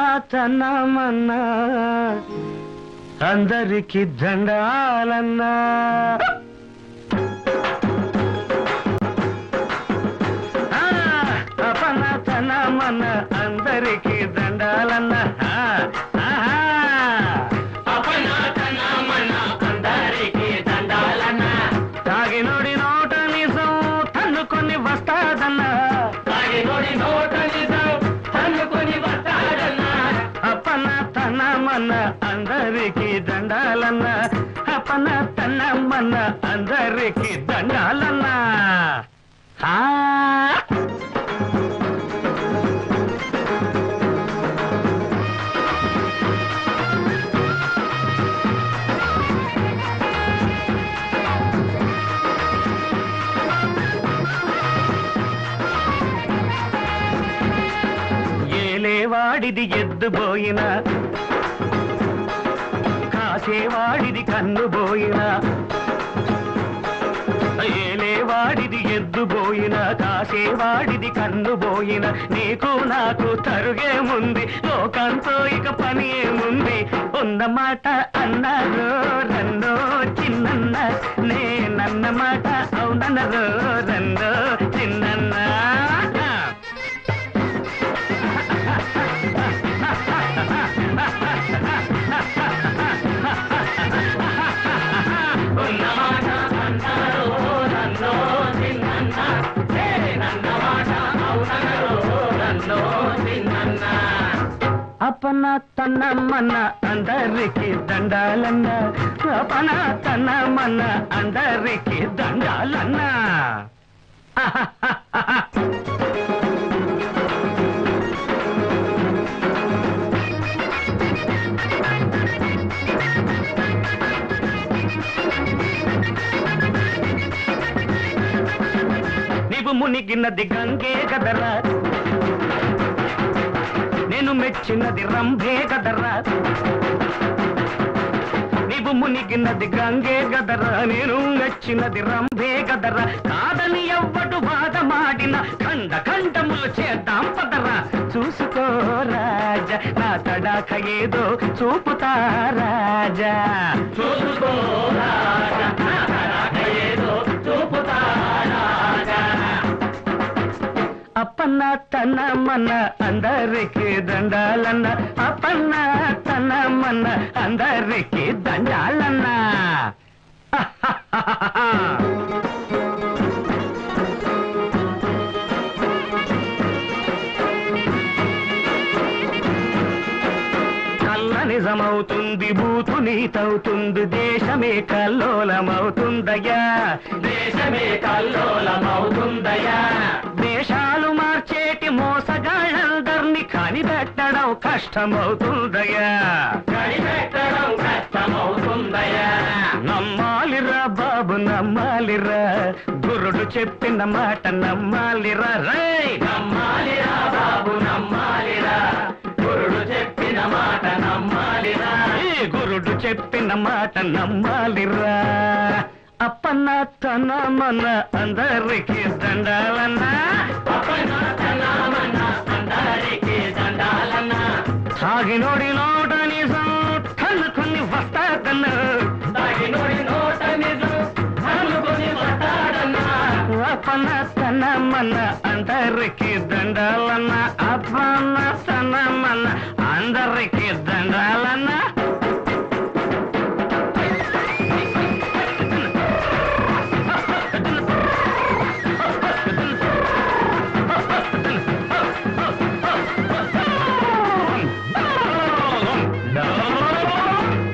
అపనాతనమన్నా అందరికి దండాలన్నా అపనాతనమన్నా అందరికి దండాలన్నా అపనాతనమన్నా అందరికి దండాలన్నా తాగినోడి నోట నిజం తన్నుకొని వస్తాదన్నా తాగినోడి నోట నిజం తన్నుకొని వస్తాదన్నా అపనాతనమన్నా అందరికి దండాలన్నా అపనాతనమన్నా అందరికి దండాలన్నా ఏలేవాడిది ఎద్దుబోయిన కాసేవాడిది కన్నుబోయిన ఏలేవాడిది ఎద్దుబోయిన కాసేవాడిది కన్నుబోయిన నీకు నాకు తరుగేముంది లోకంతో ఇక పని ఏముంది ఉన్నమాట అన్నారు రన్నో చిన్నన్న నేనన్నమాట అవునన్నారు రన్నో చిన్నన్న అపనాతనమన్నా అందరికి దండాలన్నా అపనాతనమన్నా అందరికి దండాలన్నా నీవు మునిగినది గంగే కదరా నేను మెచ్చినది రంభే కదరా నీవు మునిగినది గంగే గదరా నేను మెచ్చినది రంభే కదరా కాదని ఎవ్వడు వాదమాడిన ఖండ ఖండములు చేద్దాం పదరా చూసుకో రాజా నా తడాక ఏదో చూపుతా రాజా చూసుకో రాజా నా తడాక ఏదో చూపుతా రాజా అపనాతనమన్నా అందరికి దండాలన్నా అపనాతనమన్నా అందరికి దండాలన్నా కళ్ళ నిజమవుతుంది బూతు నీతవుతుంది దేశమే కల్లోలమవుతుందయ్యా దేశమే కల్లోలమవుతుందయ్యా దేశాలు మార్చేటి మోసగాళ్ళందర్నీ కనిపెట్టడం కష్టమవుతుందయ్యా కనిపెట్టడం కష్టమవుతుందయ్యా నమ్మాలిరా బాబు నమ్మాలిరా గురుడు చెప్పిన మాట నమ్మాలిరా రే నమ్మాలిరా బాబు నమ్మాలిరా గురుడు చెప్పిన మాట నమ్మాలిరా గురుడు చెప్పిన మాట నమ్మాలిరా అపనాతనమన్నా అందరికి దండాలన్నా అపనాతనమన్నా అందరికి దండాలన్నా తాగినోడి నోట నిజం తన్నుకొని వస్తాదన్నా తాగినోడి నోట నిజం తన్నుకొని వస్తాదన్నా అపనాతనమన్నా అందరికి దండాలన్నా అపనాతనమన్నా అందరికి దండాలన్నా